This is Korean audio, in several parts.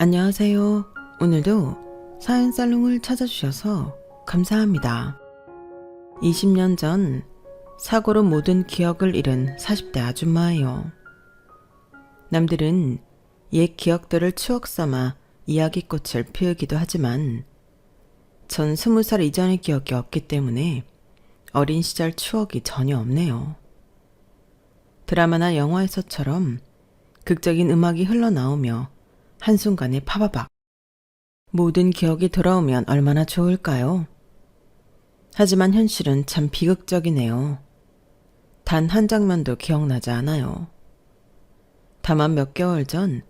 안녕하세요. 오늘도 사연살롱을 찾아주셔서 감사합니다. 20년 전 사고로 모든 기억을 잃은 40대 아줌마예요. 남들은 옛 기억들을 추억 삼아 이야기꽃을 피우기도 하지만 전 20살 이전의 기억이 없기 때문에 어린 시절 추억이 전혀 없네요. 드라마나 영화에서처럼 극적인 음악이 흘러나오며 한순간에 파바박 모든 기억이 돌아오면 얼마나 좋을까요? 하지만 현실은 참 비극적이네요. 단 한 장면도 기억나지 않아요. 다만 몇 개월 전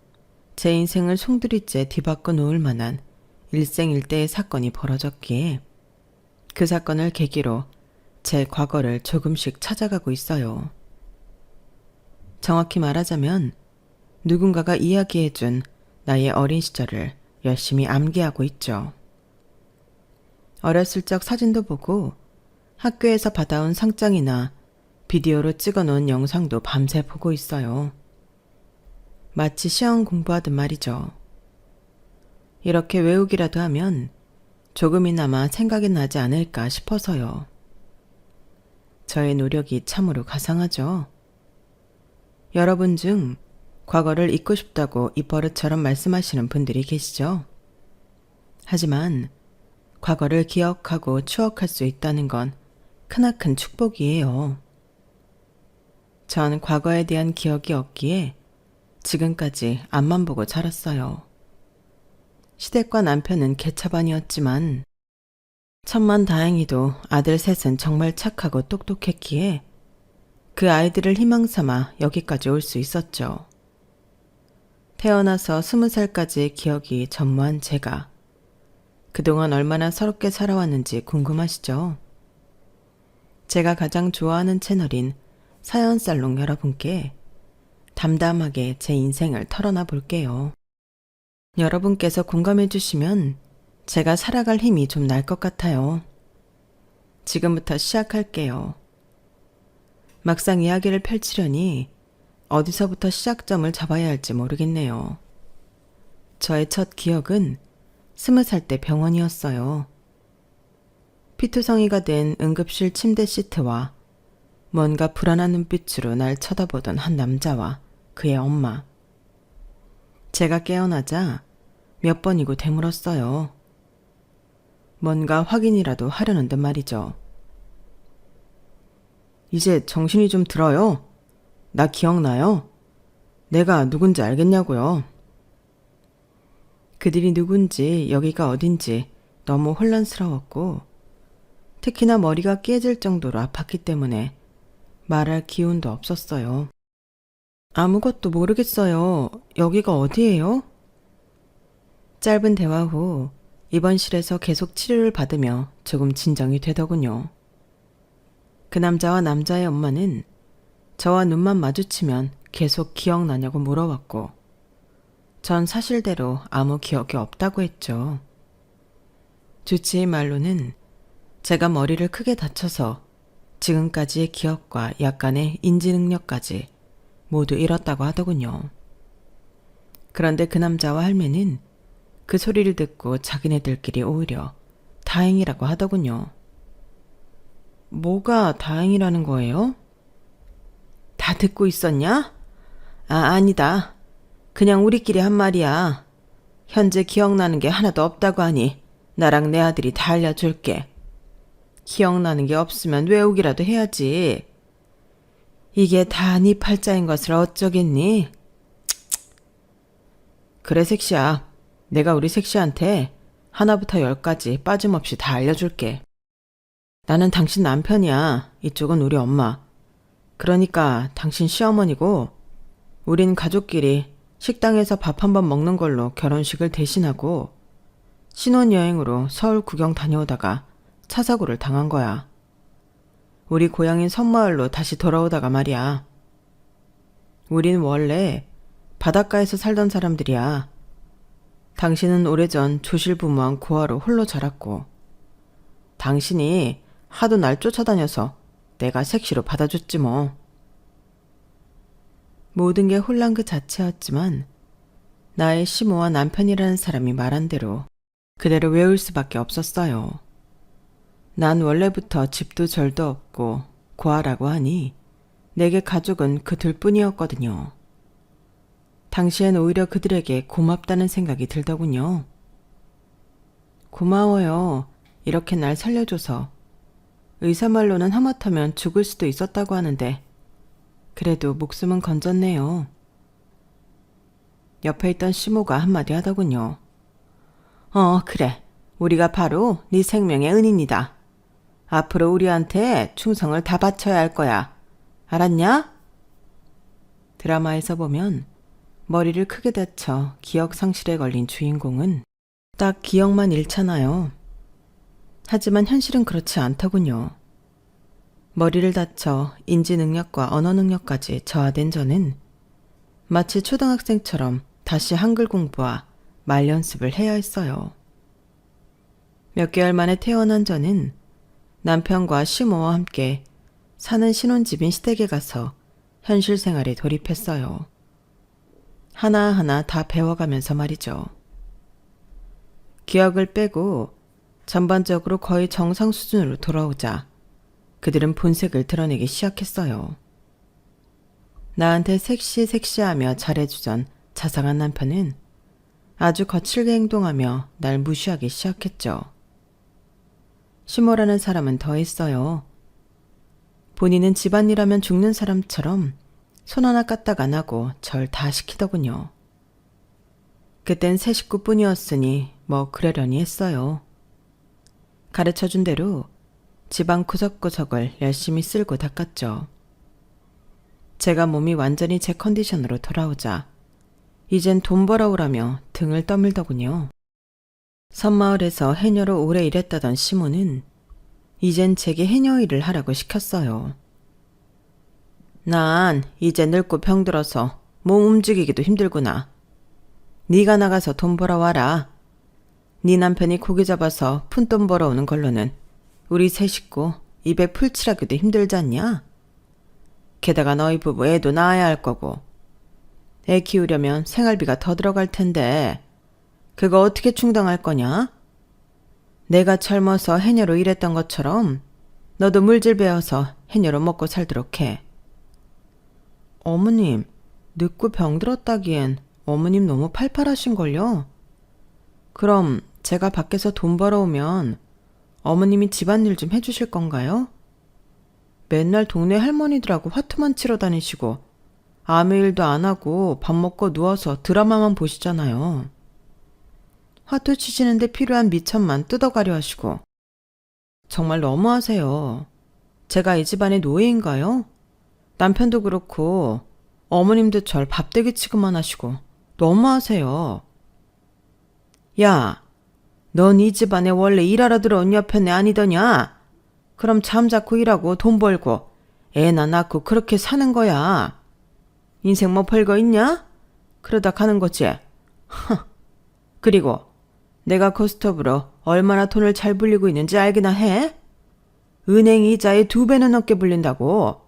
제 인생을 송두리째 뒤바꿔 놓을 만한 일생일대의 사건이 벌어졌기에 그 사건을 계기로 제 과거를 조금씩 찾아가고 있어요. 정확히 말하자면 누군가가 이야기해준 나의 어린 시절을 열심히 암기하고 있죠. 어렸을 적 사진도 보고 학교에서 받아온 상장이나 비디오로 찍어놓은 영상도 밤새 보고 있어요. 마치 시험 공부하듯 말이죠. 이렇게 외우기라도 하면 조금이나마 생각이 나지 않을까 싶어서요. 저의 노력이 참으로 가상하죠. 여러분 중 과거를 잊고 싶다고 입버릇처럼 말씀하시는 분들이 계시죠? 하지만 과거를 기억하고 추억할 수 있다는 건 크나큰 축복이에요. 전 과거에 대한 기억이 없기에 지금까지 앞만 보고 자랐어요. 시댁과 남편은 개차반이었지만 천만다행히도 아들 셋은 정말 착하고 똑똑했기에 그 아이들을 희망삼아 여기까지 올 수 있었죠. 태어나서 20살까지의 기억이 전무한 제가 그동안 얼마나 서럽게 살아왔는지 궁금하시죠? 제가 가장 좋아하는 채널인 사연살롱 여러분께 담담하게 제 인생을 털어놔 볼게요. 여러분께서 공감해 주시면 제가 살아갈 힘이 좀 날 것 같아요. 지금부터 시작할게요. 막상 이야기를 펼치려니 어디서부터 시작점을 잡아야 할지 모르겠네요. 저의 첫 기억은 20살 때 병원이었어요. 피투성이가 된 응급실 침대 시트와 뭔가 불안한 눈빛으로 날 쳐다보던 한 남자와 그의 엄마. 제가 깨어나자 몇 번이고 되물었어요. 뭔가 확인이라도 하려는 듯 말이죠. 이제 정신이 좀 들어요. 나 기억나요? 내가 누군지 알겠냐고요. 그들이 누군지 여기가 어딘지 너무 혼란스러웠고 특히나 머리가 깨질 정도로 아팠기 때문에 말할 기운도 없었어요. 아무것도 모르겠어요. 여기가 어디예요? 짧은 대화 후 입원실에서 계속 치료를 받으며 조금 진정이 되더군요. 그 남자와 남자의 엄마는 저와 눈만 마주치면 계속 기억나냐고 물어왔고 전 사실대로 아무 기억이 없다고 했죠. 주치의 말로는 제가 머리를 크게 다쳐서 지금까지의 기억과 약간의 인지 능력까지 모두 잃었다고 하더군요. 그런데 그 남자와 할매는 그 소리를 듣고 자기네들끼리 오히려 다행이라고 하더군요. 뭐가 다행이라는 거예요? 다 듣고 있었냐? 아니다. 그냥 우리끼리 한 말이야. 현재 기억나는 게 하나도 없다고 하니 나랑 내 아들이 다 알려줄게. 기억나는 게 없으면 외우기라도 해야지. 이게 다 네 팔자인 것을 어쩌겠니? 그래 색시야. 내가 우리 색시한테 하나부터 10까지 빠짐없이 다 알려줄게. 나는 당신 남편이야. 이쪽은 우리 엄마. 그러니까 당신 시어머니고 우린 가족끼리 식당에서 밥 한번 먹는 걸로 결혼식을 대신하고 신혼여행으로 서울 구경 다녀오다가 차 사고를 당한 거야. 우리 고향인 섬마을로 다시 돌아오다가 말이야. 우린 원래 바닷가에서 살던 사람들이야. 당신은 오래전 조실부무한 고아로 홀로 자랐고 당신이 하도 날 쫓아다녀서 내가 색시로 받아줬지 뭐. 모든 게 혼란 그 자체였지만 나의 시모와 남편이라는 사람이 말한 대로 그대로 외울 수밖에 없었어요. 난 원래부터 집도 절도 없고 고아라고 하니 내게 가족은 그 둘뿐이었거든요. 당시엔 오히려 그들에게 고맙다는 생각이 들더군요. 고마워요. 이렇게 날 살려줘서. 의사 말로는 하마터면 죽을 수도 있었다고 하는데 그래도 목숨은 건졌네요. 옆에 있던 시모가 한마디 하더군요. 그래. 우리가 바로 네 생명의 은인이다. 앞으로 우리한테 충성을 다 바쳐야 할 거야. 알았냐? 드라마에서 보면 머리를 크게 다쳐 기억 상실에 걸린 주인공은 딱 기억만 잃잖아요. 하지만 현실은 그렇지 않더군요. 머리를 다쳐 인지 능력과 언어 능력까지 저하된 저는 마치 초등학생처럼 다시 한글 공부와 말 연습을 해야 했어요. 몇 개월 만에 태어난 저는 남편과 시모와 함께 사는 신혼집인 시댁에 가서 현실 생활에 돌입했어요. 하나하나 다 배워가면서 말이죠. 기억을 빼고 전반적으로 거의 정상 수준으로 돌아오자 그들은 본색을 드러내기 시작했어요. 나한테 섹시하며 잘해주던 자상한 남편은 아주 거칠게 행동하며 날 무시하기 시작했죠. 시모라는 사람은 더했어요. 본인은 집안일하면 죽는 사람처럼 손 하나 까딱 안 하고 절 다 시키더군요. 그땐 세 식구뿐이었으니 뭐 그러려니 했어요. 가르쳐준 대로 집안 구석구석을 열심히 쓸고 닦았죠. 제가 몸이 완전히 제 컨디션으로 돌아오자 이젠 돈 벌어오라며 등을 떠밀더군요. 섬마을에서 해녀로 오래 일했다던 시모는 이젠 제게 해녀 일을 하라고 시켰어요. 난 이제 늙고 병들어서 몸 움직이기도 힘들구나. 네가 나가서 돈 벌어와라. 네 남편이 고기 잡아서 푼돈 벌어오는 걸로는 우리 세 식구 입에 풀칠하기도 힘들잖냐? 게다가 너희 부부 애도 낳아야 할 거고 애 키우려면 생활비가 더 들어갈 텐데 그거 어떻게 충당할 거냐? 내가 젊어서 해녀로 일했던 것처럼 너도 물질 배워서 해녀로 먹고 살도록 해. 어머님, 늙고 병들었다기엔 어머님 너무 팔팔하신걸요? 그럼 제가 밖에서 돈 벌어오면 어머님이 집안일 좀 해주실 건가요? 맨날 동네 할머니들하고 화투만 치러 다니시고 아무 일도 안 하고 밥 먹고 누워서 드라마만 보시잖아요. 화투 치시는데 필요한 미천만 뜯어가려 하시고 정말 너무하세요. 제가 이 집안의 노예인가요? 남편도 그렇고 어머님도 절 밥대기 취급만 하시고 너무하세요. 야, 넌 이 집안에 원래 일하러 들어온 여편네 아니더냐? 그럼 잠자코 일하고 돈 벌고 애나 낳고 그렇게 사는 거야. 인생 뭐 별거 있냐? 그러다 가는 거지. 그리고 내가 고스톱으로 얼마나 돈을 잘 불리고 있는지 알기나 해? 은행 이자에 2배는 넘게 불린다고.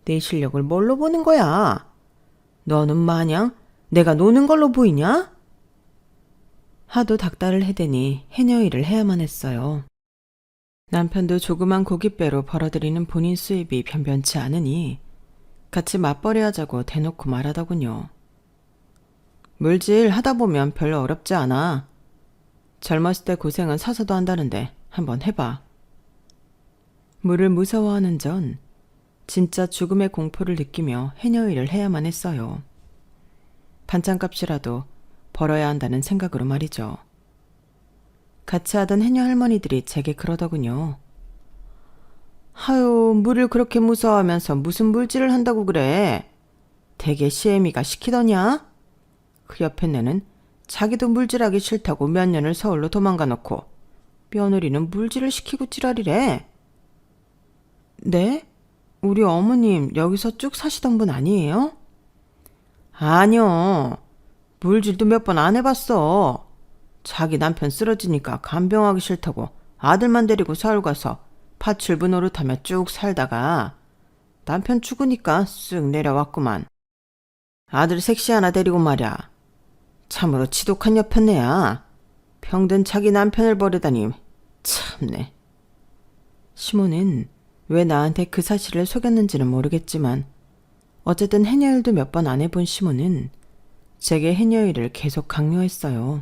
내 실력을 뭘로 보는 거야? 너는 마냥 내가 노는 걸로 보이냐? 하도 닥달을 해대니 해녀 일을 해야만 했어요. 남편도 조그만 고깃배로 벌어들이는 본인 수입이 변변치 않으니 같이 맞벌이 하자고 대놓고 말하더군요. 물질 하다 보면 별로 어렵지 않아. 젊었을 때 고생은 사서도 한다는데 한번 해봐. 물을 무서워하는 전 진짜 죽음의 공포를 느끼며 해녀 일을 해야만 했어요. 반찬값이라도 벌어야 한다는 생각으로 말이죠. 같이 하던 해녀 할머니들이 제게 그러더군요. 하유, 물을 그렇게 무서워하면서 무슨 물질을 한다고 그래. 대개 시애미가 시키더냐? 그 옆에 내는 자기도 물질하기 싫다고 몇 년을 서울로 도망가 놓고 며느리는 물질을 시키고 지랄이래. 네? 우리 어머님 여기서 쭉 사시던 분 아니에요? 아니요. 물질도 몇 번 안 해봤어. 자기 남편 쓰러지니까 간병하기 싫다고 아들만 데리고 서울 가서 파출부 노릇하며 쭉 살다가 남편 죽으니까 쓱 내려왔구만. 아들 섹시 하나 데리고 말이야. 참으로 지독한 여편네야. 병든 자기 남편을 버리다니. 참네. 시모는 왜 나한테 그 사실을 속였는지는 모르겠지만 어쨌든 해녀일도 몇 번 안 해본 시모는 제게 해녀일을 계속 강요했어요.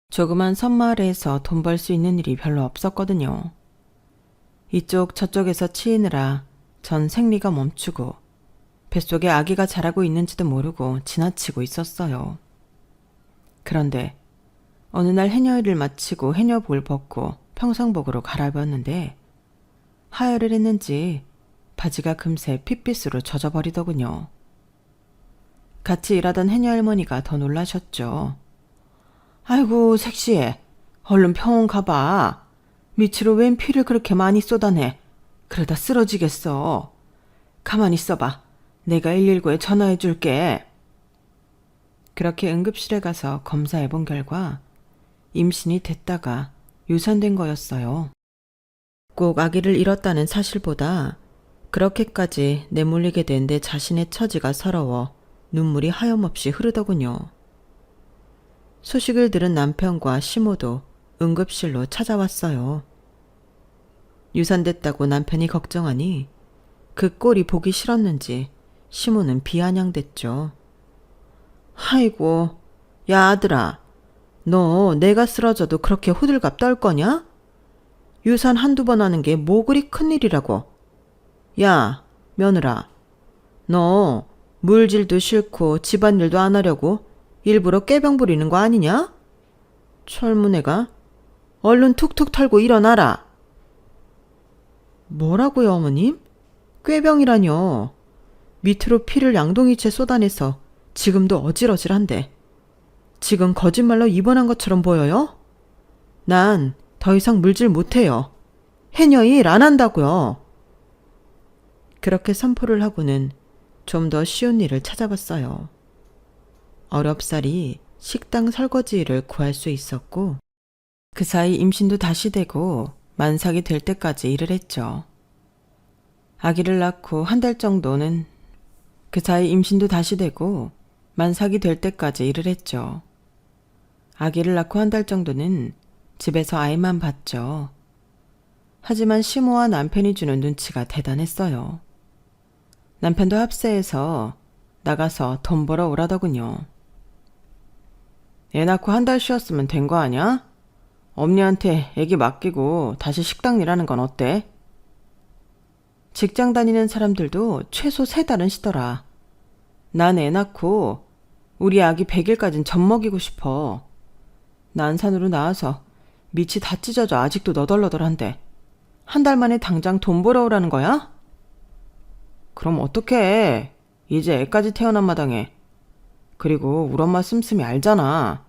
조그만 섬마을에서 돈 벌 수 있는 일이 별로 없었거든요. 이쪽 저쪽에서 치이느라 전 생리가 멈추고 뱃속에 아기가 자라고 있는지도 모르고 지나치고 있었어요. 그런데 어느 날 해녀일을 마치고 해녀복을 벗고 평상복으로 갈아입었는데 하혈을 했는지 바지가 금세 핏빛으로 젖어버리더군요. 같이 일하던 해녀 할머니가 더 놀라셨죠. 아이고 섹시해. 얼른 병원 가봐. 밑으로 웬 피를 그렇게 많이 쏟아내. 그러다 쓰러지겠어. 가만히 있어봐. 내가 119에 전화해 줄게. 그렇게 응급실에 가서 검사해본 결과 임신이 됐다가 유산된 거였어요. 꼭 아기를 잃었다는 사실보다 그렇게까지 내몰리게 된 내 자신의 처지가 서러워 눈물이 하염없이 흐르더군요. 소식을 들은 남편과 시모도 응급실로 찾아왔어요. 유산됐다고 남편이 걱정하니 그 꼴이 보기 싫었는지 시모는 비아냥댔죠. 아이고, 야 아들아, 너 내가 쓰러져도 그렇게 호들갑 떨 거냐? 유산 한두 번 하는 게 뭐 그리 큰일이라고. 야, 며느라, 너 물질도 싫고 집안일도 안 하려고 일부러 꾀병 부리는 거 아니냐? 철문애가 얼른 툭툭 털고 일어나라. 뭐라고요, 어머님? 꾀병이라뇨. 밑으로 피를 양동이채 쏟아내서 지금도 어질어질한데 지금 거짓말로 입원한 것처럼 보여요? 난 더 이상 물질 못해요. 해녀 일 안 한다고요. 그렇게 선포를 하고는 좀 더 쉬운 일을 찾아봤어요. 어렵사리 식당 설거지 일을 구할 수 있었고 그 사이 임신도 다시 되고 만삭이 될 때까지 일을 했죠. 아기를 낳고 한 달 정도는 그 사이 임신도 다시 되고 만삭이 될 때까지 일을 했죠. 아기를 낳고 한 달 정도는 집에서 아이만 봤죠. 하지만 시모와 남편이 주는 눈치가 대단했어요. 남편도 합세해서 나가서 돈 벌어 오라더군요. 애 낳고 한 달 쉬었으면 된 거 아냐? 엄니한테 애기 맡기고 다시 식당 일하는 건 어때? 직장 다니는 사람들도 최소 3달은 쉬더라. 난 애 낳고 우리 아기 100일까진 젖 먹이고 싶어. 난산으로 나와서 밑이 다 찢어져 아직도 너덜너덜한데 한 달 만에 당장 돈 벌어 오라는 거야? 그럼 어떡해. 이제 애까지 태어난 마당에. 그리고 우리 엄마 씀씀이 알잖아.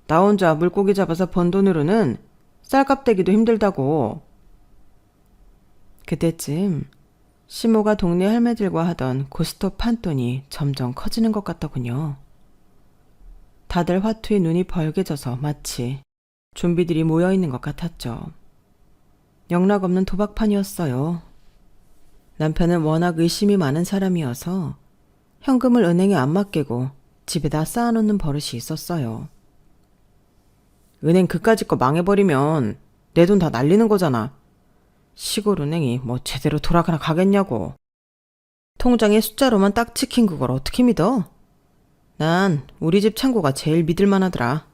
나 혼자 물고기 잡아서 번 돈으로는 쌀값 대기도 힘들다고. 그때쯤 시모가 동네 할매들과 하던 고스톱 판돈이 점점 커지는 것 같더군요. 다들 화투에 눈이 벌게져서 마치 좀비들이 모여있는 것 같았죠. 영락없는 도박판이었어요. 남편은 워낙 의심이 많은 사람이어서 현금을 은행에 안 맡기고 집에다 쌓아놓는 버릇이 있었어요. 은행 그까짓 거 망해버리면 내 돈 다 날리는 거잖아. 시골 은행이 뭐 제대로 돌아가나 가겠냐고. 통장에 숫자로만 딱 찍힌 그걸 어떻게 믿어? 난 우리 집 창고가 제일 믿을만하더라.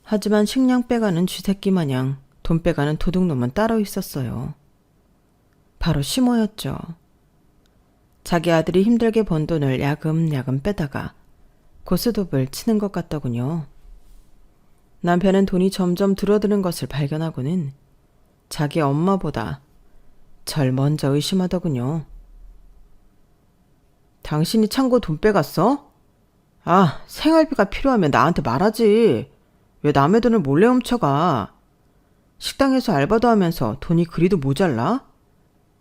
하지만 식량 빼가는 쥐새끼 마냥 돈 빼가는 도둑놈은 따로 있었어요. 바로 시모였죠. 자기 아들이 힘들게 번 돈을 야금야금 빼다가 고스톱을 치는 것 같더군요. 남편은 돈이 점점 줄어드는 것을 발견하고는 자기 엄마보다 절 먼저 의심하더군요. 당신이 창고 돈 빼갔어? 아, 생활비가 필요하면 나한테 말하지. 왜 남의 돈을 몰래 훔쳐가? 식당에서 알바도 하면서 돈이 그리도 모자라?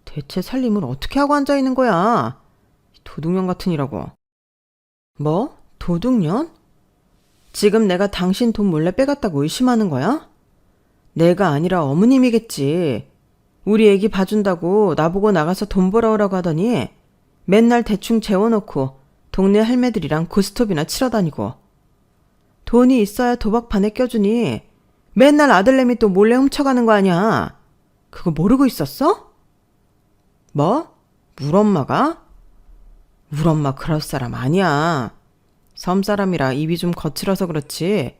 대체 살림을 어떻게 하고 앉아있는 거야? 도둑년 같으니라고. 뭐? 도둑년? 지금 내가 당신 돈 몰래 빼갔다고 의심하는 거야? 내가 아니라 어머님이겠지. 우리 애기 봐준다고 나보고 나가서 돈 벌어오라고 하더니 맨날 대충 재워놓고 동네 할매들이랑 고스톱이나 치러 다니고 돈이 있어야 도박판에 껴주니 맨날 아들내미 또 몰래 훔쳐가는 거 아니야. 그거 모르고 있었어? 뭐? 울 엄마가? 울 엄마 그럴 사람 아니야. 섬 사람이라 입이 좀 거칠어서 그렇지.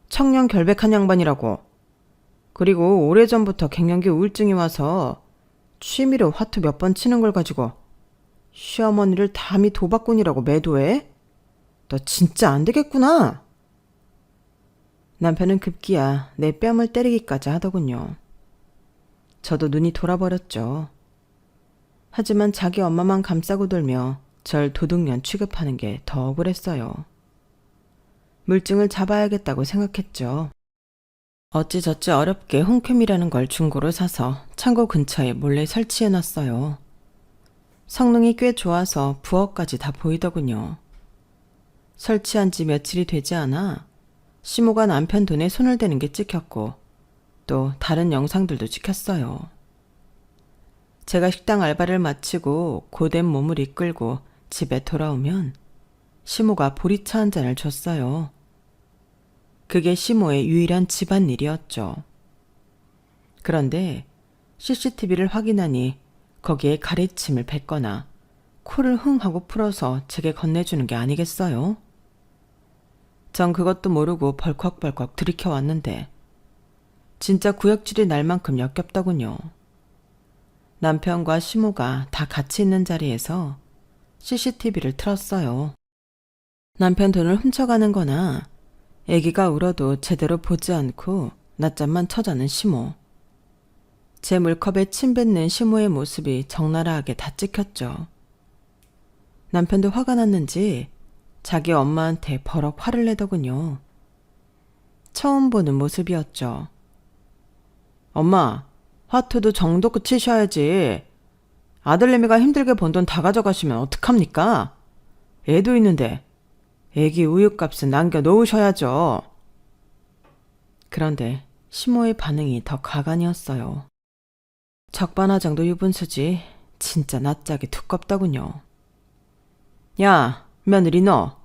청년 결백한 양반이라고. 그리고 오래전부터 갱년기 우울증이 와서 취미로 화투 몇 번 치는 걸 가지고 시어머니를 담이 도박꾼이라고 매도해? 너 진짜 안 되겠구나. 남편은 급기야 내 뺨을 때리기까지 하더군요. 저도 눈이 돌아버렸죠. 하지만 자기 엄마만 감싸고 돌며 절 도둑년 취급하는 게 더 억울했어요. 물증을 잡아야겠다고 생각했죠. 어찌저찌 어렵게 홍캠이라는 걸 중고로 사서 창고 근처에 몰래 설치해놨어요. 성능이 꽤 좋아서 부엌까지 다 보이더군요. 설치한 지 며칠이 되지 않아 시모가 남편 돈에 손을 대는 게 찍혔고 또 다른 영상들도 찍혔어요. 제가 식당 알바를 마치고 고된 몸을 이끌고 집에 돌아오면 시모가 보리차 한 잔을 줬어요. 그게 시모의 유일한 집안일이었죠. 그런데 CCTV를 확인하니 거기에 가래침을 뱉거나 코를 흥 하고 풀어서 제게 건네주는 게 아니겠어요? 전 그것도 모르고 벌컥벌컥 들이켜왔는데 진짜 구역질이 날 만큼 역겹더군요. 남편과 시모가 다 같이 있는 자리에서 CCTV를 틀었어요. 남편 돈을 훔쳐가는 거나 애기가 울어도 제대로 보지 않고 낮잠만 쳐자는 시모. 제 물컵에 침 뱉는 시모의 모습이 적나라하게 다 찍혔죠. 남편도 화가 났는지 자기 엄마한테 버럭 화를 내더군요. 처음 보는 모습이었죠. 엄마, 화투도 정도껏 치셔야지. 아들내미가 힘들게 번 돈 다 가져가시면 어떡합니까? 애도 있는데 애기 우유값은 남겨놓으셔야죠. 그런데 시모의 반응이 더 가관이었어요. 적반하장도 유분수지 진짜 낯짝이 두껍더군요. 야, 며느리 너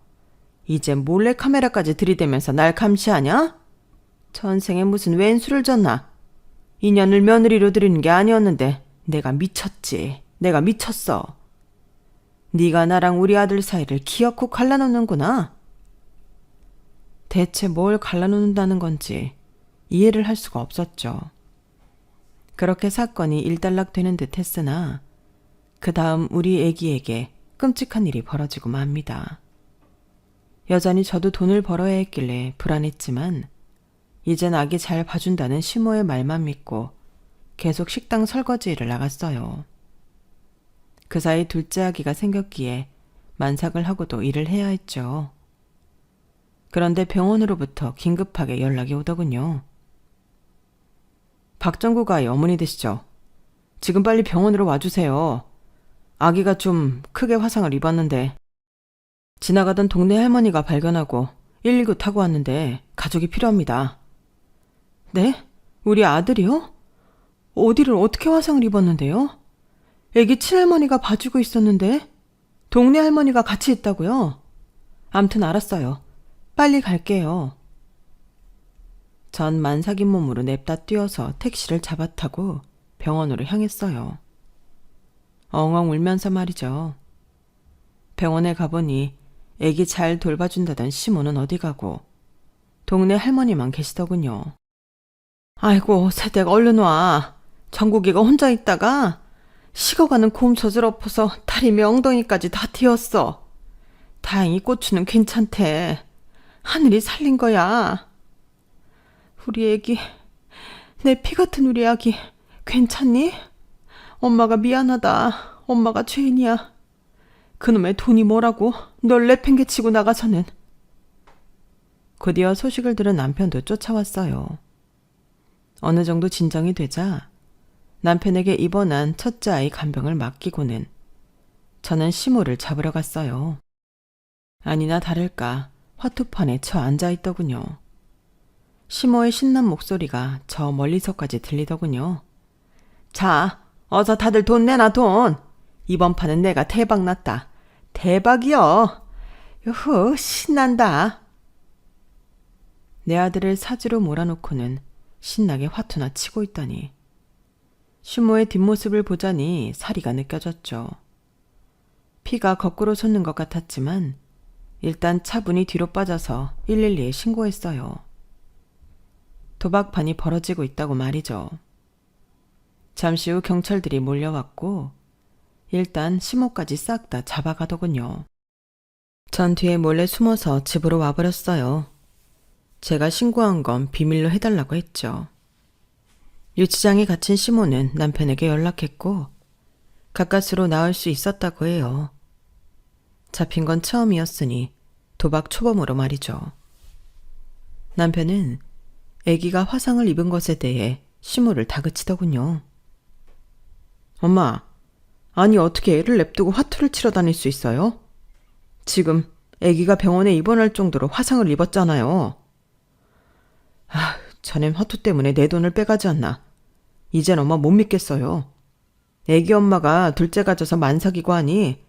이제 몰래카메라까지 들이대면서 날 감시하냐? 전생에 무슨 왼수를 졌나? 인연을 며느리로 들이는 게 아니었는데 내가 미쳤지. 내가 미쳤어. 네가 나랑 우리 아들 사이를 기어코 갈라놓는구나. 대체 뭘 갈라놓는다는 건지 이해를 할 수가 없었죠. 그렇게 사건이 일단락되는 듯 했으나 그 다음 우리 애기에게 끔찍한 일이 벌어지고 맙니다. 여전히 저도 돈을 벌어야 했길래 불안했지만 이젠 아기 잘 봐준다는 시모의 말만 믿고 계속 식당 설거지 일을 나갔어요. 그 사이 둘째 아기가 생겼기에 만삭을 하고도 일을 해야 했죠. 그런데 병원으로부터 긴급하게 연락이 오더군요. 박정국 아이 어머니 되시죠? 지금 빨리 병원으로 와주세요. 아기가 좀 크게 화상을 입었는데 지나가던 동네 할머니가 발견하고 119 타고 왔는데 가족이 필요합니다. 네? 우리 아들이요? 어디를 어떻게 화상을 입었는데요? 애기 친할머니가 봐주고 있었는데 동네 할머니가 같이 있다고요? 암튼 알았어요. 빨리 갈게요. 전 만삭인 몸으로 냅다 뛰어서 택시를 잡아타고 병원으로 향했어요. 엉엉 울면서 말이죠. 병원에 가보니 애기 잘 돌봐준다던 시모는 어디 가고 동네 할머니만 계시더군요. 아이고 새댁 얼른 와. 정국이가 혼자 있다가 식어가는 곰젖을 엎어서 다리며 엉덩이까지 다 튀었어. 다행히 고추는 괜찮대. 하늘이 살린 거야. 우리 애기, 내 피 같은 우리 아기 괜찮니? 엄마가 미안하다. 엄마가 죄인이야. 그놈의 돈이 뭐라고 널 내팽개치고 나가서는. 곧이어 소식을 들은 남편도 쫓아왔어요. 어느 정도 진정이 되자 남편에게 입원한 첫째 아이 간병을 맡기고는 저는 시모를 잡으러 갔어요. 아니나 다를까 화투판에 쳐 앉아있더군요. 시모의 신난 목소리가 저 멀리서까지 들리더군요. 자, 어서 다들 돈 내놔 돈. 이번 판은 내가 대박 났다. 대박이여. 유후, 신난다. 내 아들을 사지로 몰아놓고는 신나게 화투나 치고 있다니. 시모의 뒷모습을 보자니 사리가 느껴졌죠. 피가 거꾸로 솟는 것 같았지만 일단 차분히 뒤로 빠져서 112에 신고했어요. 도박판이 벌어지고 있다고 말이죠. 잠시 후 경찰들이 몰려왔고 일단 시모까지 싹 다 잡아가더군요. 전 뒤에 몰래 숨어서 집으로 와버렸어요. 제가 신고한 건 비밀로 해달라고 했죠. 유치장에 갇힌 시모는 남편에게 연락했고 가까스로 나올 수 있었다고 해요. 잡힌 건 처음이었으니 도박 초범으로 말이죠. 남편은 아기가 화상을 입은 것에 대해 시모를 다그치더군요. 엄마, 아니 어떻게 애를 냅두고 화투를 치러 다닐 수 있어요? 지금 아기가 병원에 입원할 정도로 화상을 입었잖아요. 자넨 화투 때문에 내 돈을 빼가지 않나. 이젠 엄마 못 믿겠어요. 아기 엄마가 둘째 가져서 만삭이고 하니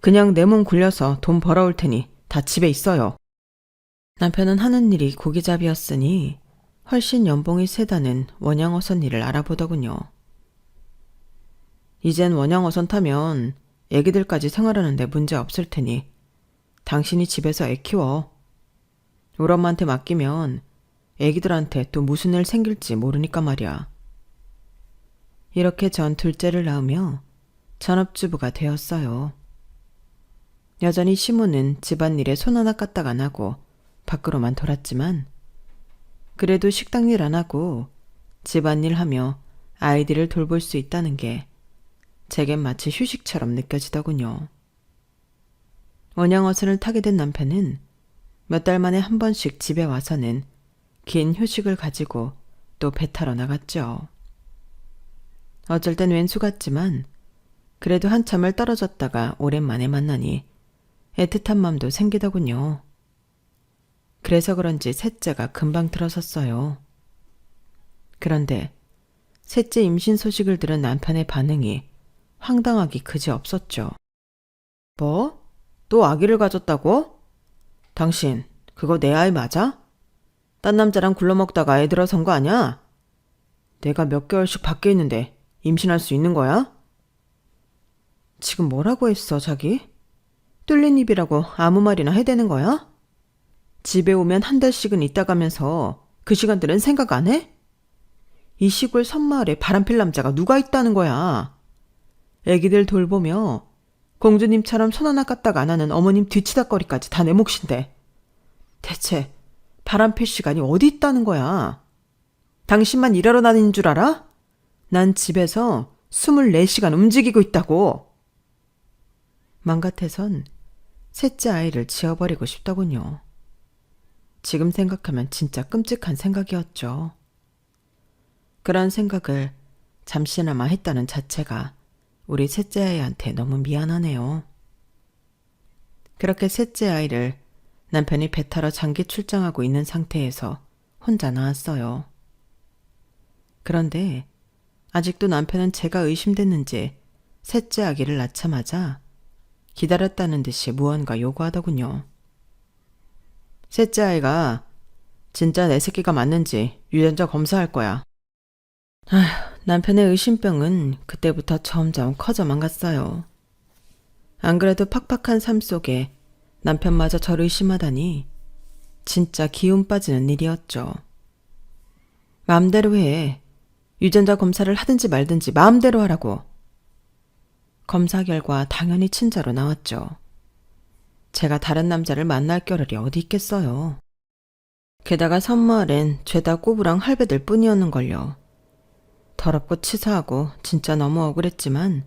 그냥 내 몸 굴려서 돈 벌어올 테니 다 집에 있어요. 남편은 하는 일이 고기잡이였으니 훨씬 연봉이 세다는 원양어선 일을 알아보더군요. 이젠 원양어선 타면 애기들까지 생활하는데 문제 없을 테니 당신이 집에서 애 키워. 우리 엄마한테 맡기면 애기들한테 또 무슨 일 생길지 모르니까 말이야. 이렇게 전 둘째를 낳으며 전업주부가 되었어요. 여전히 시모는 집안일에 손 하나 까딱 안 하고 밖으로만 돌았지만 그래도 식당일 안 하고 집안일 하며 아이들을 돌볼 수 있다는 게 제겐 마치 휴식처럼 느껴지더군요. 원양어선을 타게 된 남편은 몇 달 만에 한 번씩 집에 와서는 긴 휴식을 가지고 또 배 타러 나갔죠. 어쩔 땐 왼수 같지만 그래도 한참을 떨어졌다가 오랜만에 만나니 애틋한 맘도 생기더군요. 그래서 그런지 셋째가 금방 들어섰어요. 그런데 셋째 임신 소식을 들은 남편의 반응이 황당하기 그지 없었죠. 뭐? 또 아기를 가졌다고? 당신 그거 내 아이 맞아? 딴 남자랑 굴러먹다가 애 들어선 거 아냐? 내가 몇 개월씩 밖에 있는데 임신할 수 있는 거야? 지금 뭐라고 했어, 자기? 뚫린 입이라고 아무 말이나 해대는 거야? 집에 오면 한 달씩은 있다 가면서 그 시간들은 생각 안 해? 이 시골 섬마을에 바람필 남자가 누가 있다는 거야? 애기들 돌보며 공주님처럼 손 하나 까딱 안 하는 어머님 뒤치다거리까지 다 내 몫인데 대체 바람필 시간이 어디 있다는 거야? 당신만 일하러 다니는 줄 알아? 난 집에서 24시간 움직이고 있다고. 맘 같아선 셋째 아이를 지어버리고 싶더군요. 지금 생각하면 진짜 끔찍한 생각이었죠. 그런 생각을 잠시나마 했다는 자체가 우리 셋째 아이한테 너무 미안하네요. 그렇게 셋째 아이를 남편이 배 타러 장기 출장하고 있는 상태에서 혼자 낳았어요. 그런데 아직도 남편은 제가 의심됐는지 셋째 아기를 낳자마자 기다렸다는 듯이 무언가 요구하더군요. 셋째 아이가 진짜 내 새끼가 맞는지 유전자 검사할 거야. 남편의 의심병은 그때부터 점점 커져만 갔어요. 안 그래도 팍팍한 삶 속에 남편마저 저를 의심하다니 진짜 기운 빠지는 일이었죠. 마음대로 해. 유전자 검사를 하든지 말든지 마음대로 하라고. 검사 결과 당연히 친자로 나왔죠. 제가 다른 남자를 만날 겨를이 어디 있겠어요. 게다가 섬마을엔 죄다 꼬부랑 할배들 뿐이었는걸요. 더럽고 치사하고 진짜 너무 억울했지만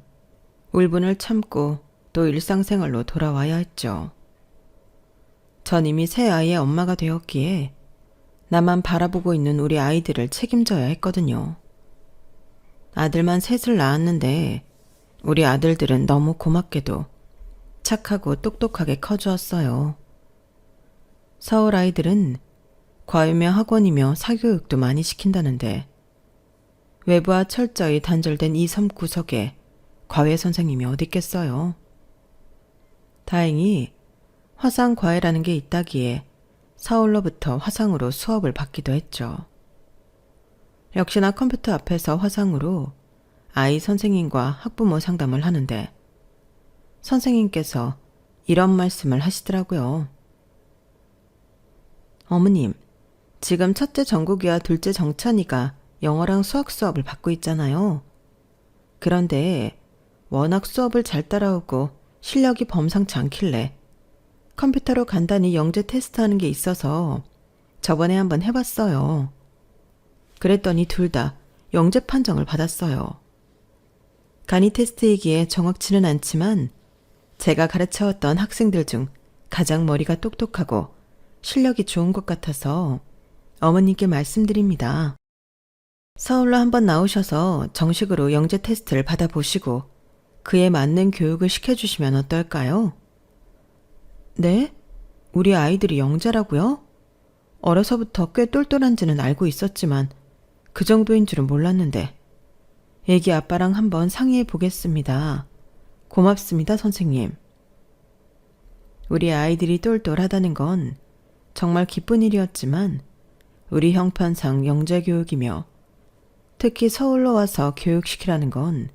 울분을 참고 또 일상생활로 돌아와야 했죠. 전 이미 새 아이의 엄마가 되었기에 나만 바라보고 있는 우리 아이들을 책임져야 했거든요. 아들만 셋을 낳았는데 우리 아들들은 너무 고맙게도 착하고 똑똑하게 커주었어요. 서울 아이들은 과외며 학원이며 사교육도 많이 시킨다는데 외부와 철저히 단절된 이 섬 구석에 과외 선생님이 어디 있겠어요. 다행히 화상 과외라는 게 있다기에 서울로부터 화상으로 수업을 받기도 했죠. 역시나 컴퓨터 앞에서 화상으로 아이 선생님과 학부모 상담을 하는데 선생님께서 이런 말씀을 하시더라고요. 어머님, 지금 첫째 정국이와 둘째 정찬이가 영어랑 수학 수업을 받고 있잖아요. 그런데 워낙 수업을 잘 따라오고 실력이 범상치 않길래 컴퓨터로 간단히 영재 테스트하는 게 있어서 저번에 한번 해봤어요. 그랬더니 둘 다 영재 판정을 받았어요. 간이 테스트이기에 정확치는 않지만 제가 가르쳐왔던 학생들 중 가장 머리가 똑똑하고 실력이 좋은 것 같아서 어머님께 말씀드립니다. 서울로 한번 나오셔서 정식으로 영재 테스트를 받아보시고 그에 맞는 교육을 시켜주시면 어떨까요? 네? 우리 아이들이 영재라고요? 어려서부터 꽤 똘똘한지는 알고 있었지만 그 정도인 줄은 몰랐는데 애기 아빠랑 한번 상의해 보겠습니다. 고맙습니다, 선생님. 우리 아이들이 똘똘하다는 건 정말 기쁜 일이었지만 우리 형편상 영재 교육이며 특히 서울로 와서 교육시키라는 건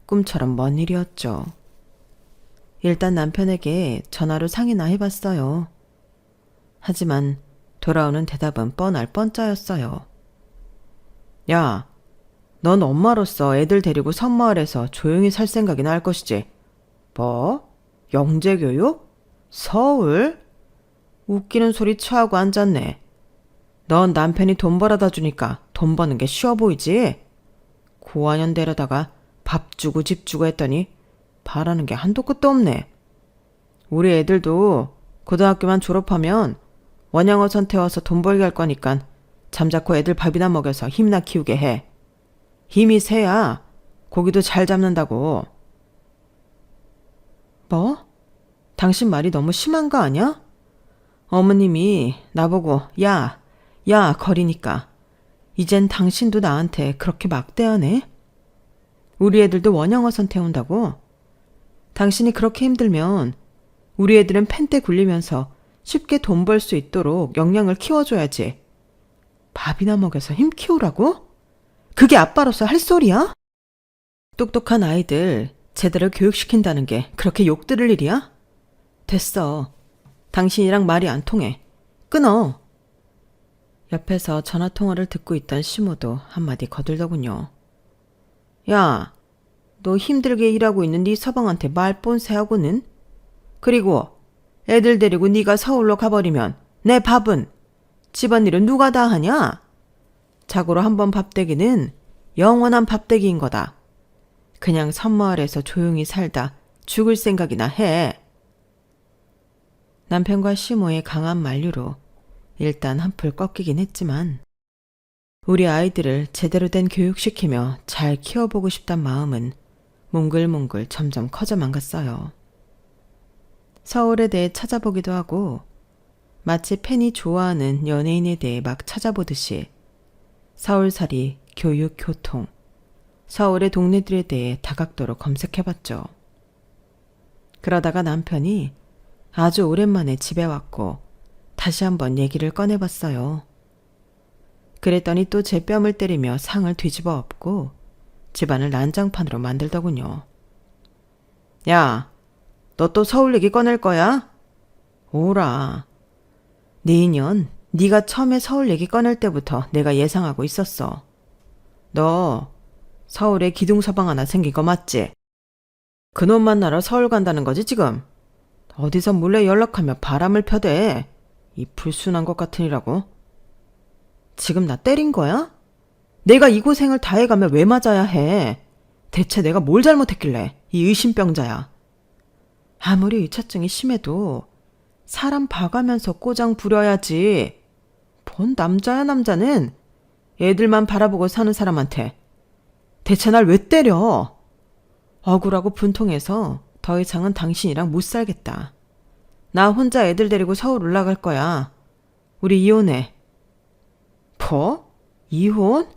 꿈처럼 먼 일이었죠. 일단 남편에게 전화로 상의나 해봤어요. 하지만 돌아오는 대답은 뻔할 뻔짜였어요. 야, 넌 엄마로서 애들 데리고 섬마을에서 조용히 살 생각이나 할 것이지. 뭐? 영재교육? 서울? 웃기는 소리 취하고 앉았네. 넌 남편이 돈 벌어다 주니까 돈 버는 게 쉬워 보이지? 고아년 데려다가 밥 주고 집 주고 했더니 바라는 게 한도 끝도 없네. 우리 애들도 고등학교만 졸업하면 원양어선 태워서 돈 벌게 할 거니까 잠자코 애들 밥이나 먹여서 힘나 키우게 해. 힘이 세야 고기도 잘 잡는다고. 뭐? 당신 말이 너무 심한 거 아니야? 어머님이 나보고 야 거리니까 이젠 당신도 나한테 그렇게 막대하네? 우리 애들도 원양어선 태운다고? 당신이 그렇게 힘들면 우리 애들은 펜대 굴리면서 쉽게 돈 벌 수 있도록 역량을 키워줘야지. 밥이나 먹여서 힘 키우라고? 그게 아빠로서 할 소리야? 똑똑한 아이들 제대로 교육시킨다는 게 그렇게 욕 들을 일이야? 됐어. 당신이랑 말이 안 통해. 끊어. 옆에서 전화통화를 듣고 있던 시모도 한마디 거들더군요. 야, 너 힘들게 일하고 있는 네 서방한테 말본세하고는? 그리고 애들 데리고 네가 서울로 가버리면 내 밥은? 집안일은 누가 다 하냐? 자고로 한번 밥대기는 영원한 밥대기인 거다. 그냥 섬마을에서 조용히 살다 죽을 생각이나 해. 남편과 시모의 강한 만류로 일단 한풀 꺾이긴 했지만 우리 아이들을 제대로 된 교육시키며 잘 키워보고 싶단 마음은 몽글몽글 점점 커져만 갔어요. 서울에 대해 찾아보기도 하고 마치 팬이 좋아하는 연예인에 대해 막 찾아보듯이 서울살이, 교육, 교통, 서울의 동네들에 대해 다각도로 검색해봤죠. 그러다가 남편이 아주 오랜만에 집에 왔고 다시 한번 얘기를 꺼내봤어요. 그랬더니 또 제 뺨을 때리며 상을 뒤집어 엎고 집안을 난장판으로 만들더군요. 야, 너 또 서울 얘기 꺼낼 거야? 오라. 네 인연, 네가 처음에 서울 얘기 꺼낼 때부터 내가 예상하고 있었어. 너 서울에 기둥서방 하나 생긴 거 맞지? 그놈 만나러 서울 간다는 거지 지금? 어디서 몰래 연락하며 바람을 펴대. 이 불순한 것 같으니라고. 지금 나 때린 거야? 내가 이 고생을 다 해가며 왜 맞아야 해? 대체 내가 뭘 잘못했길래 이 의심병자야. 아무리 의처증이 심해도 사람 봐가면서 꼬장 부려야지. 뭔 남자야 남자는. 애들만 바라보고 사는 사람한테. 대체 날 왜 때려? 억울하고 분통해서 더 이상은 당신이랑 못 살겠다. 나 혼자 애들 데리고 서울 올라갈 거야. 우리 이혼해. 뭐? 이혼?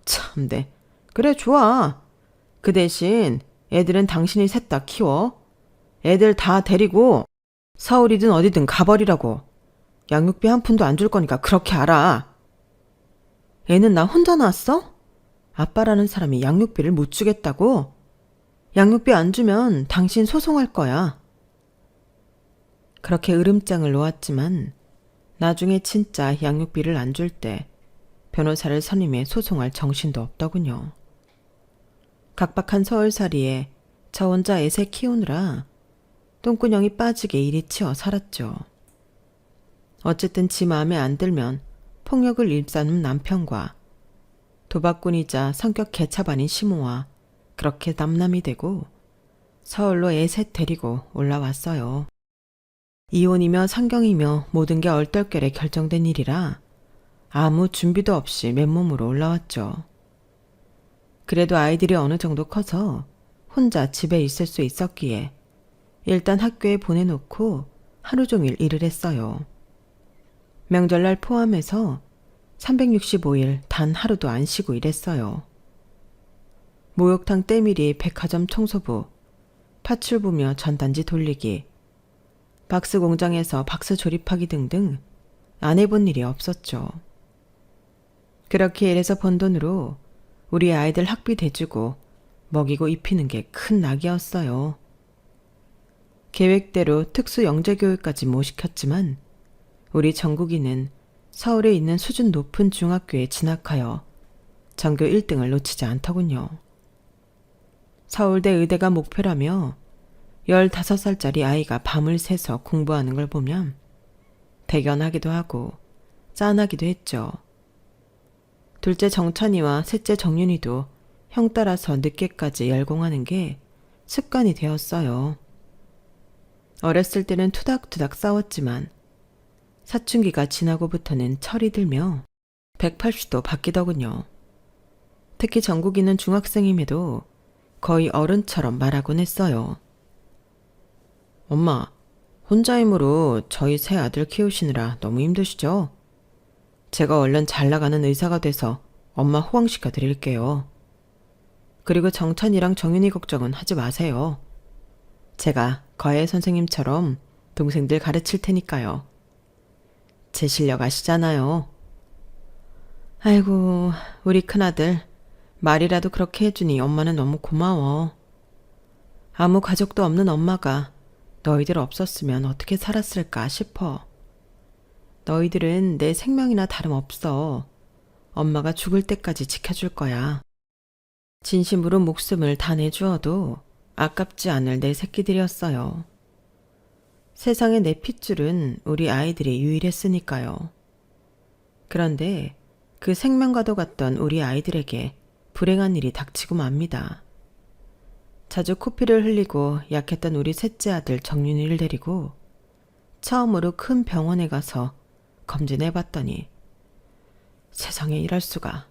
참네. 그래 좋아. 그 대신 애들은 당신이 셋 다 키워. 애들 다 데리고 서울이든 어디든 가버리라고. 양육비 한 푼도 안 줄 거니까 그렇게 알아. 애는 나 혼자 낳았어? 아빠라는 사람이 양육비를 못 주겠다고? 양육비 안 주면 당신 소송할 거야. 그렇게 으름장을 놓았지만 나중에 진짜 양육비를 안 줄 때 변호사를 선임해 소송할 정신도 없더군요. 각박한 서울살이에 저 혼자 애새 키우느라 똥구녕이 빠지게 일이 치여 살았죠. 어쨌든 지 마음에 안 들면 폭력을 일삼는 남편과 도박꾼이자 성격 개차반인 시모와 그렇게 남남이 되고 서울로 애 셋 데리고 올라왔어요. 이혼이며 상경이며 모든 게 얼떨결에 결정된 일이라 아무 준비도 없이 맨몸으로 올라왔죠. 그래도 아이들이 어느 정도 커서 혼자 집에 있을 수 있었기에 일단 학교에 보내놓고 하루 종일 일을 했어요. 명절날 포함해서 365일 단 하루도 안 쉬고 일했어요. 목욕탕 때밀이 백화점 청소부, 파출 보며 전단지 돌리기, 박스 공장에서 박스 조립하기 등등 안 해본 일이 없었죠. 그렇게 일해서 번 돈으로 우리 아이들 학비 대주고 먹이고 입히는 게 큰 낙이었어요. 계획대로 특수 영재교육까지 못 시켰지만 우리 정국이는 서울에 있는 수준 높은 중학교에 진학하여 전교 1등을 놓치지 않더군요. 서울대 의대가 목표라며 15살짜리 아이가 밤을 새서 공부하는 걸 보면 대견하기도 하고 짠하기도 했죠. 둘째 정찬이와 셋째 정윤이도 형 따라서 늦게까지 열공하는 게 습관이 되었어요. 어렸을 때는 투닥투닥 싸웠지만 사춘기가 지나고부터는 철이 들며 180도 바뀌더군요. 특히 정국이는 중학생임에도 거의 어른처럼 말하곤 했어요. 엄마, 혼자 힘으로 저희 세 아들 키우시느라 너무 힘드시죠? 제가 얼른 잘 나가는 의사가 돼서 엄마 호강시켜 드릴게요. 그리고 정찬이랑 정윤이 걱정은 하지 마세요. 제가 거해 선생님처럼 동생들 가르칠 테니까요. 제 실력 아시잖아요. 아이고, 우리 큰아들 말이라도 그렇게 해주니 엄마는 너무 고마워. 아무 가족도 없는 엄마가 너희들 없었으면 어떻게 살았을까 싶어. 너희들은 내 생명이나 다름없어. 엄마가 죽을 때까지 지켜줄 거야. 진심으로 목숨을 다 내주어도 아깝지 않을 내 새끼들이었어요. 세상에 내 핏줄은 우리 아이들이 유일했으니까요. 그런데 그 생명과도 같던 우리 아이들에게 불행한 일이 닥치고 맙니다. 자주 코피를 흘리고 약했던 우리 셋째 아들 정윤이를 데리고 처음으로 큰 병원에 가서 검진해봤더니 세상에 이럴 수가,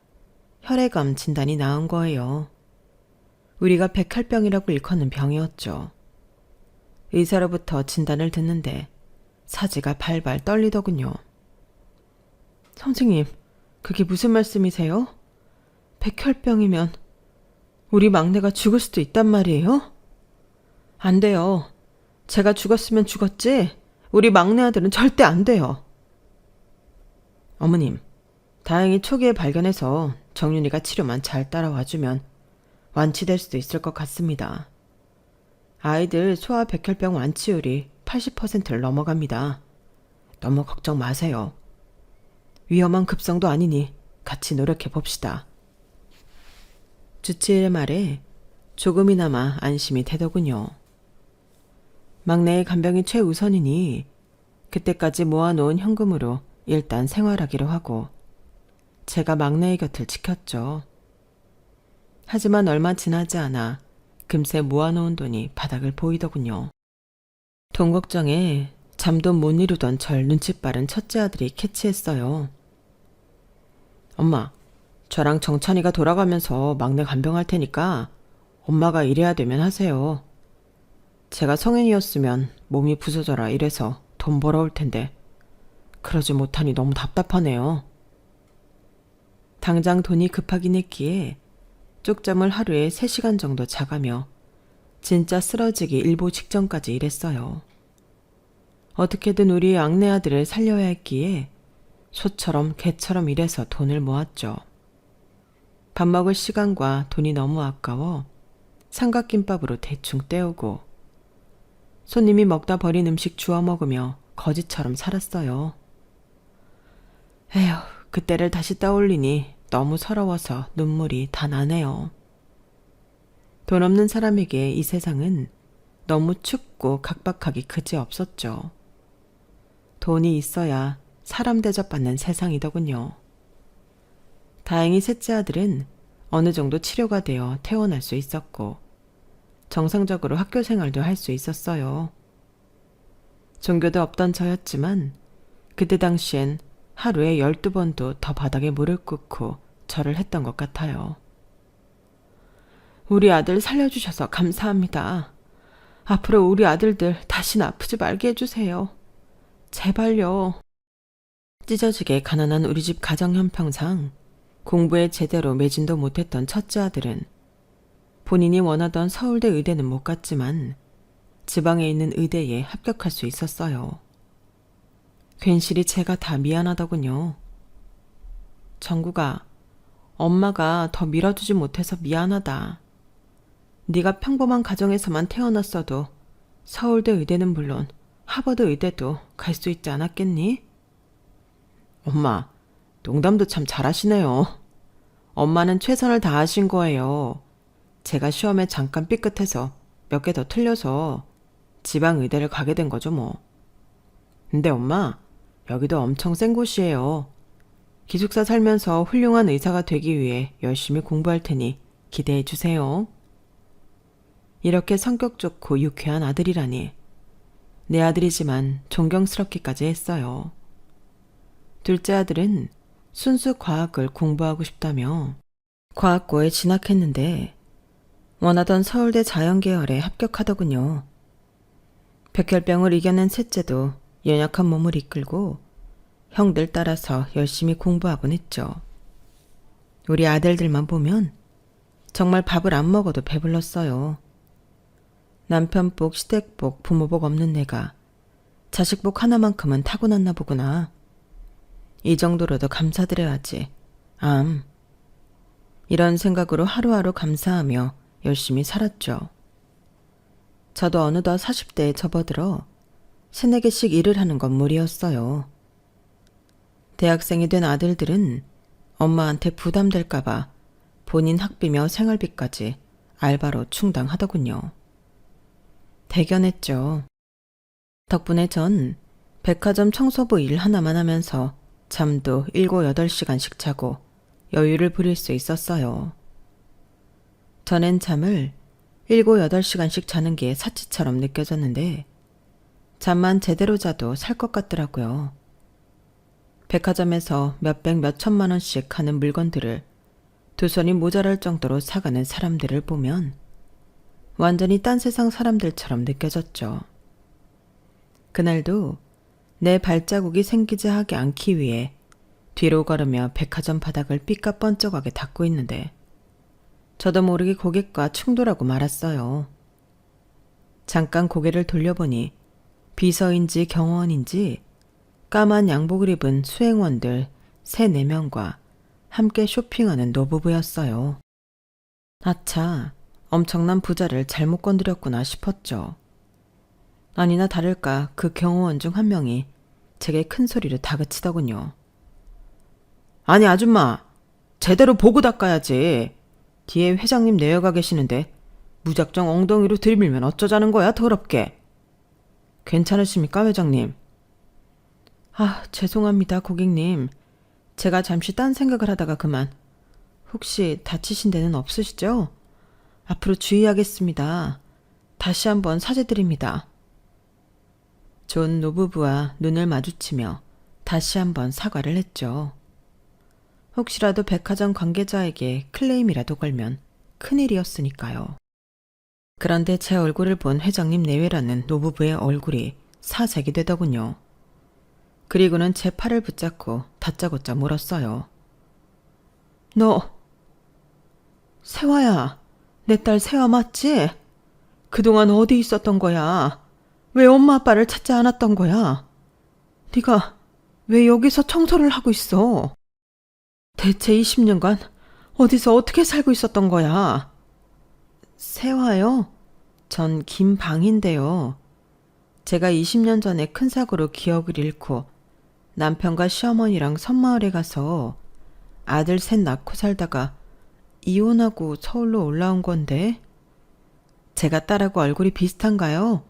혈액암 진단이 나온 거예요. 우리가 백혈병이라고 일컫는 병이었죠. 의사로부터 진단을 듣는데 사지가 발발 떨리더군요. 선생님, 그게 무슨 말씀이세요? 백혈병이면 우리 막내가 죽을 수도 있단 말이에요? 안 돼요. 제가 죽었으면 죽었지 우리 막내 아들은 절대 안 돼요. 어머님, 다행히 초기에 발견해서 정윤이가 치료만 잘 따라와주면 완치될 수도 있을 것 같습니다. 아이들 소아 백혈병 완치율이 80%를 넘어갑니다. 너무 걱정 마세요. 위험한 급성도 아니니 같이 노력해 봅시다. 주치의의 말에 조금이나마 안심이 되더군요. 막내의 간병이 최우선이니 그때까지 모아놓은 현금으로 일단 생활하기로 하고 제가 막내의 곁을 지켰죠. 하지만 얼마 지나지 않아 금세 모아놓은 돈이 바닥을 보이더군요. 돈 걱정에 잠도 못 이루던 절 눈치 빠른 첫째 아들이 캐치했어요. 엄마, 저랑 정찬이가 돌아가면서 막내 간병할 테니까 엄마가 일해야 되면 하세요. 제가 성인이었으면 몸이 부서져라 이래서 돈 벌어올 텐데 그러지 못하니 너무 답답하네요. 당장 돈이 급하긴 했기에 쪽잠을 하루에 3시간 정도 자가며 진짜 쓰러지기 일보 직전까지 일했어요. 어떻게든 우리 악내 아들을 살려야 했기에 소처럼 개처럼 일해서 돈을 모았죠. 밥 먹을 시간과 돈이 너무 아까워 삼각김밥으로 대충 때우고 손님이 먹다 버린 음식 주워 먹으며 거지처럼 살았어요. 에휴, 그때를 다시 떠올리니 너무 서러워서 눈물이 다 나네요. 돈 없는 사람에게 이 세상은 너무 춥고 각박하기 그지없었죠. 돈이 있어야 사람 대접받는 세상이더군요. 다행히 셋째 아들은 어느 정도 치료가 되어 퇴원할 수 있었고 정상적으로 학교 생활도 할 수 있었어요. 종교도 없던 저였지만 그때 당시엔 하루에 12번도 더 바닥에 무릎 꿇고 절을 했던 것 같아요. 우리 아들 살려주셔서 감사합니다. 앞으로 우리 아들들 다시는 아프지 말게 해주세요. 제발요. 찢어지게 가난한 우리 집 가정 형편상 공부에 제대로 매진도 못했던 첫째 아들은 본인이 원하던 서울대 의대는 못 갔지만 지방에 있는 의대에 합격할 수 있었어요. 괜시리 제가 다 미안하더군요. 정국아, 엄마가 더 밀어주지 못해서 미안하다. 네가 평범한 가정에서만 태어났어도 서울대 의대는 물론 하버드 의대도 갈 수 있지 않았겠니? 엄마, 농담도 참 잘하시네요. 엄마는 최선을 다하신 거예요. 제가 시험에 잠깐 삐끗해서 몇 개 더 틀려서 지방 의대를 가게 된 거죠 뭐. 근데 엄마, 여기도 엄청 센 곳이에요. 기숙사 살면서 훌륭한 의사가 되기 위해 열심히 공부할 테니 기대해 주세요. 이렇게 성격 좋고 유쾌한 아들이라니. 내 아들이지만 존경스럽기까지 했어요. 둘째 아들은 순수 과학을 공부하고 싶다며 과학고에 진학했는데 원하던 서울대 자연계열에 합격하더군요. 백혈병을 이겨낸 셋째도 연약한 몸을 이끌고 형들 따라서 열심히 공부하곤 했죠. 우리 아들들만 보면 정말 밥을 안 먹어도 배불렀어요. 남편복, 시댁복, 부모복 없는 내가 자식복 하나만큼은 타고났나 보구나. 이 정도로도 감사드려야지. 이런 생각으로 하루하루 감사하며 열심히 살았죠. 저도 어느덧 40대에 접어들어 3, 4개씩 일을 하는 건 무리였어요. 대학생이 된 아들들은 엄마한테 부담될까봐 본인 학비며 생활비까지 알바로 충당하더군요. 대견했죠. 덕분에 전 백화점 청소부 일 하나만 하면서 잠도 7, 8시간씩 자고 여유를 부릴 수 있었어요. 전엔 잠을 7, 8시간씩 자는 게 사치처럼 느껴졌는데 잠만 제대로 자도 살 것 같더라고요. 백화점에서 몇백 몇천만 원씩 하는 물건들을 두 손이 모자랄 정도로 사가는 사람들을 보면 완전히 딴 세상 사람들처럼 느껴졌죠. 그날도 내 발자국이 생기지 하게 않기 위해 뒤로 걸으며 백화점 바닥을 삐까뻔쩍하게 닦고 있는데 저도 모르게 고객과 충돌하고 말았어요. 잠깐 고개를 돌려보니 비서인지 경호원인지 까만 양복을 입은 수행원들 3, 4명과 함께 쇼핑하는 노부부였어요. 아차, 엄청난 부자를 잘못 건드렸구나 싶었죠. 아니나 다를까 그 경호원 중 한 명이 제게 큰 소리로 다그치더군요. 아니 아줌마, 제대로 보고 닦아야지. 뒤에 회장님 내려가 계시는데 무작정 엉덩이로 들이밀면 어쩌자는 거야 더럽게. 괜찮으십니까 회장님? 죄송합니다 고객님. 제가 잠시 딴 생각을 하다가 그만. 혹시 다치신 데는 없으시죠? 앞으로 주의하겠습니다. 다시 한번 사죄드립니다. 존 노부부와 눈을 마주치며 다시 한번 사과를 했죠. 혹시라도 백화점 관계자에게 클레임이라도 걸면 큰일이었으니까요. 그런데 제 얼굴을 본 회장님 내외라는 노부부의 얼굴이 사색이 되더군요. 그리고는 제 팔을 붙잡고 다짜고짜 물었어요. 너, 세화야, 내 딸 세화 맞지? 그동안 어디 있었던 거야? 왜 엄마 아빠를 찾지 않았던 거야? 네가 왜 여기서 청소를 하고 있어? 대체 20년간 어디서 어떻게 살고 있었던 거야? 세화요? 전 김방인데요. 제가 20년 전에 큰 사고로 기억을 잃고 남편과 시어머니랑 섬마을에 가서 아들 셋 낳고 살다가 이혼하고 서울로 올라온 건데, 제가 딸하고 얼굴이 비슷한가요?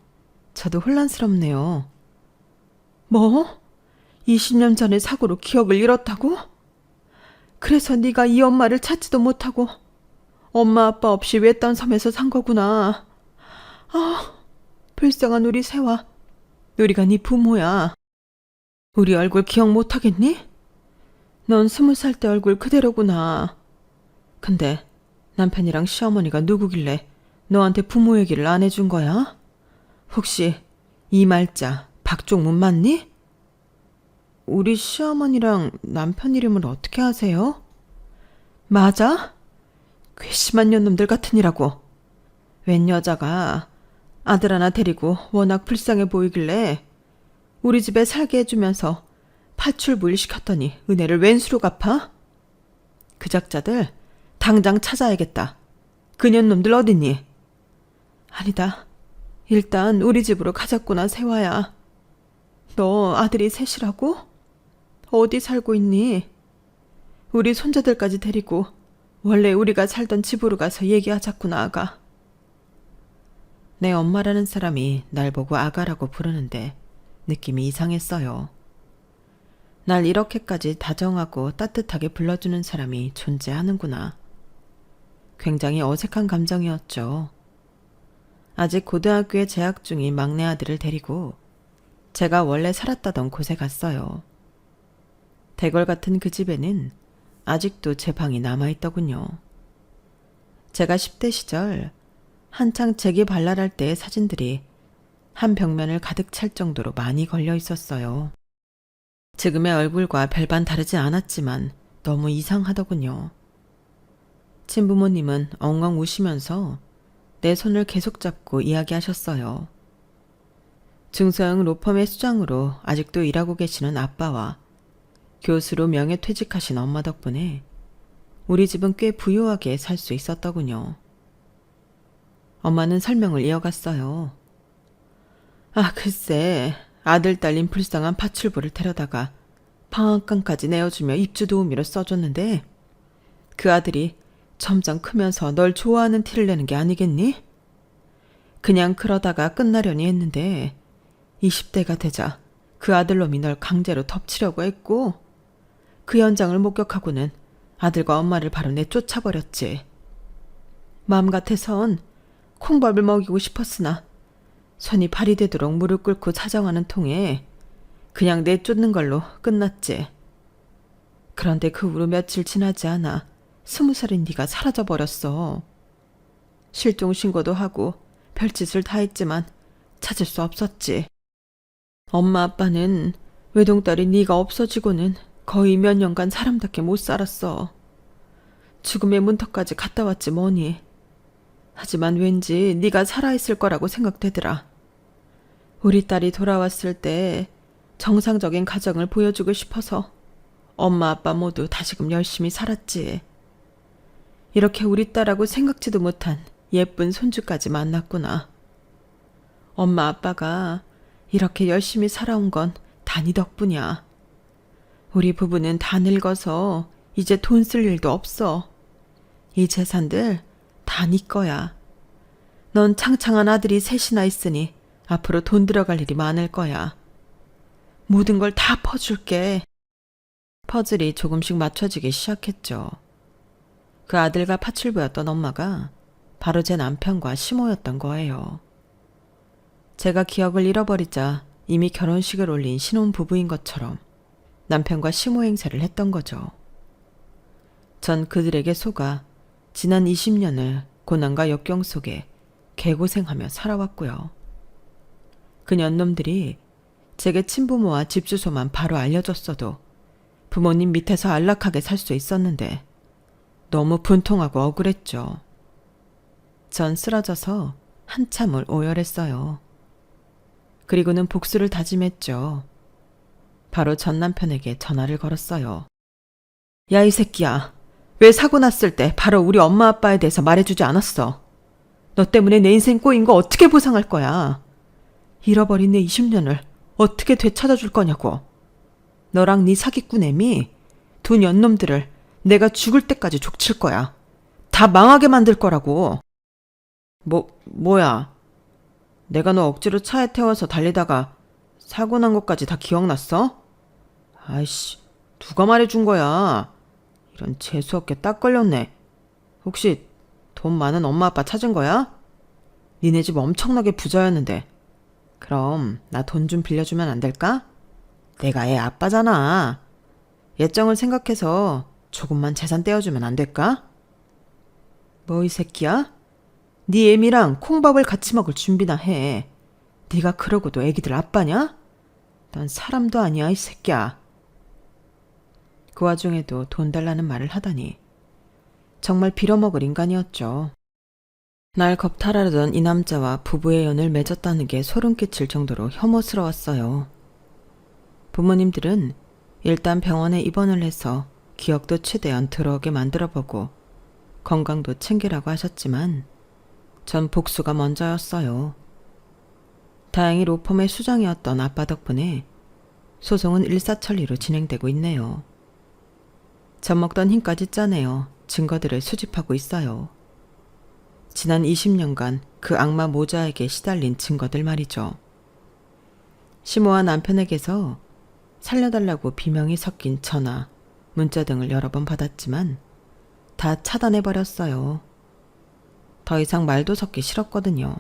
저도 혼란스럽네요. 뭐? 20년 전의 사고로 기억을 잃었다고? 그래서 네가 이 엄마를 찾지도 못하고 엄마 아빠 없이 외딴 섬에서 산 거구나. 아, 불쌍한 우리 세화. 우리가 네 부모야. 우리 얼굴 기억 못하겠니? 넌 20살 때 얼굴 그대로구나. 근데 남편이랑 시어머니가 누구길래 너한테 부모 얘기를 안 해준 거야? 혹시 이 말자 박종문 맞니? 우리 시어머니랑 남편 이름을 어떻게 아세요? 맞아? 괘씸한 년놈들 같으니라고. 웬 여자가 아들 하나 데리고 워낙 불쌍해 보이길래 우리 집에 살게 해주면서 파출부일 시켰더니 은혜를 웬 수로 갚아? 그 작자들 당장 찾아야겠다. 그 년놈들 어딨니? 아니다. 일단 우리 집으로 가자꾸나 세화야. 너 아들이 셋이라고? 어디 살고 있니? 우리 손자들까지 데리고 원래 우리가 살던 집으로 가서 얘기하자꾸나 아가. 내 엄마라는 사람이 날 보고 아가라고 부르는데 느낌이 이상했어요. 날 이렇게까지 다정하고 따뜻하게 불러주는 사람이 존재하는구나. 굉장히 어색한 감정이었죠. 아직 고등학교에 재학 중인 막내 아들을 데리고 제가 원래 살았다던 곳에 갔어요. 대궐 같은 그 집에는 아직도 제 방이 남아있더군요. 제가 10대 시절 한창 재기 발랄할 때의 사진들이 한 벽면을 가득 찰 정도로 많이 걸려 있었어요. 지금의 얼굴과 별반 다르지 않았지만 너무 이상하더군요. 친부모님은 엉엉 우시면서 내 손을 계속 잡고 이야기하셨어요. 중소형 로펌의 수장으로 아직도 일하고 계시는 아빠와 교수로 명예퇴직하신 엄마 덕분에 우리 집은 꽤 부유하게 살 수 있었더군요. 엄마는 설명을 이어갔어요. 아, 글쎄, 아들 딸린 불쌍한 파출부를 데려다가 방앗간까지 내어주며 입주 도우미로 써줬는데 그 아들이 점점 크면서 널 좋아하는 티를 내는 게 아니겠니? 그냥 그러다가 끝나려니 했는데 20대가 되자 그 아들놈이 널 강제로 덮치려고 했고 그 현장을 목격하고는 아들과 엄마를 바로 내쫓아버렸지. 마음 같아선 콩밥을 먹이고 싶었으나 손이 발이 되도록 무릎 꿇고 사정하는 통에 그냥 내쫓는 걸로 끝났지. 그런데 그 후로 며칠 지나지 않아 20살인 네가 사라져버렸어. 실종신고도 하고 별짓을 다 했지만 찾을 수 없었지. 엄마 아빠는 외동딸인 네가 없어지고는 거의 몇 년간 사람답게 못 살았어. 죽음의 문턱까지 갔다 왔지 뭐니. 하지만 왠지 네가 살아있을 거라고 생각되더라. 우리 딸이 돌아왔을 때 정상적인 가정을 보여주고 싶어서 엄마 아빠 모두 다시금 열심히 살았지. 이렇게 우리 딸하고 생각지도 못한 예쁜 손주까지 만났구나. 엄마 아빠가 이렇게 열심히 살아온 건 다 네 덕분이야. 우리 부부는 다 늙어서 이제 돈 쓸 일도 없어. 이 재산들 다 네 거야. 넌 창창한 아들이 셋이나 있으니 앞으로 돈 들어갈 일이 많을 거야. 모든 걸 다 퍼줄게. 퍼즐이 조금씩 맞춰지기 시작했죠. 그 아들과 파출부였던 엄마가 바로 제 남편과 시모였던 거예요. 제가 기억을 잃어버리자 이미 결혼식을 올린 신혼부부인 것처럼 남편과 시모 행세를 했던 거죠. 전 그들에게 속아 지난 20년을 고난과 역경 속에 개고생하며 살아왔고요. 그 년놈들이 제게 친부모와 집 주소만 바로 알려줬어도 부모님 밑에서 안락하게 살 수 있었는데 너무 분통하고 억울했죠. 전 쓰러져서 한참을 오열했어요. 그리고는 복수를 다짐했죠. 바로 전 남편에게 전화를 걸었어요. 야, 이 새끼야. 왜 사고 났을 때 바로 우리 엄마 아빠에 대해서 말해주지 않았어? 너 때문에 내 인생 꼬인 거 어떻게 보상할 거야? 잃어버린 내 20년을 어떻게 되찾아줄 거냐고. 너랑 네 사기꾼 애미 두 년놈들을 내가 죽을 때까지 족칠 거야. 다 망하게 만들 거라고. 뭐야? 내가 너 억지로 차에 태워서 달리다가 사고 난 것까지 다 기억났어? 아이씨, 누가 말해준 거야? 이런 재수없게 딱 걸렸네. 혹시 돈 많은 엄마 아빠 찾은 거야? 니네 집 엄청나게 부자였는데. 그럼 나 돈 좀 빌려주면 안 될까? 내가 애 아빠잖아. 예정을 생각해서 조금만 재산 떼어주면 안 될까? 뭐 이 새끼야? 네 애미랑 콩밥을 같이 먹을 준비나 해. 네가 그러고도 애기들 아빠냐? 넌 사람도 아니야, 이 새끼야. 그 와중에도 돈 달라는 말을 하다니 정말 빌어먹을 인간이었죠. 날 겁탈하려던 이 남자와 부부의 연을 맺었다는 게 소름 끼칠 정도로 혐오스러웠어요. 부모님들은 일단 병원에 입원을 해서 기억도 최대한 들어오게 만들어보고 건강도 챙기라고 하셨지만 전 복수가 먼저였어요. 다행히 로펌의 수장이었던 아빠 덕분에 소송은 일사천리로 진행되고 있네요. 젖먹던 힘까지 짜내어 증거들을 수집하고 있어요. 지난 20년간 그 악마 모자에게 시달린 증거들 말이죠. 시모와 남편에게서 살려달라고 비명이 섞인 전화, 문자 등을 여러 번 받았지만 다 차단해버렸어요. 더 이상 말도 섞기 싫었거든요.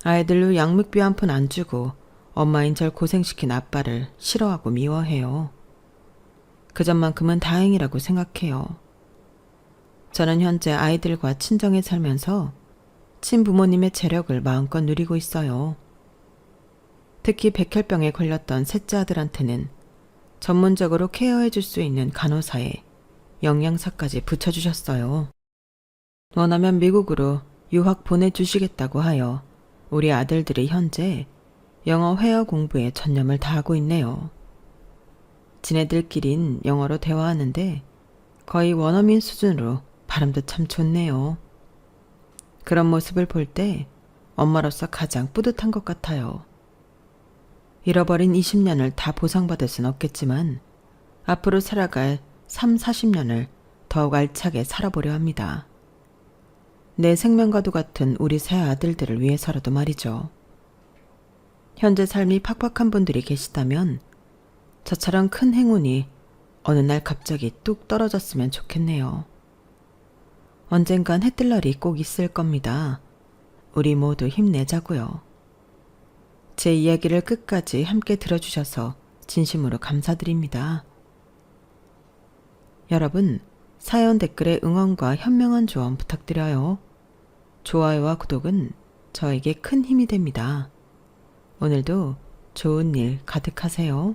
아이들로 양육비 한 푼 안 주고 엄마인 절 고생시킨 아빠를 싫어하고 미워해요. 그 점만큼은 다행이라고 생각해요. 저는 현재 아이들과 친정에 살면서 친부모님의 재력을 마음껏 누리고 있어요. 특히 백혈병에 걸렸던 셋째 아들한테는 전문적으로 케어해 줄 수 있는 간호사에 영양사까지 붙여주셨어요. 원하면 미국으로 유학 보내주시겠다고 하여 우리 아들들이 현재 영어 회화 공부에 전념을 다하고 있네요. 지네들끼린 영어로 대화하는데 거의 원어민 수준으로 발음도 참 좋네요. 그런 모습을 볼 때 엄마로서 가장 뿌듯한 것 같아요. 잃어버린 20년을 다 보상받을 순 없겠지만 앞으로 살아갈 3, 40년을 더욱 알차게 살아보려 합니다. 내 생명과도 같은 우리 세 아들들을 위해서라도 말이죠. 현재 삶이 팍팍한 분들이 계시다면 저처럼 큰 행운이 어느 날 갑자기 뚝 떨어졌으면 좋겠네요. 언젠간 해뜰 날이 꼭 있을 겁니다. 우리 모두 힘내자고요. 제 이야기를 끝까지 함께 들어주셔서 진심으로 감사드립니다. 여러분, 사연 댓글에 응원과 현명한 조언 부탁드려요. 좋아요와 구독은 저에게 큰 힘이 됩니다. 오늘도 좋은 일 가득하세요.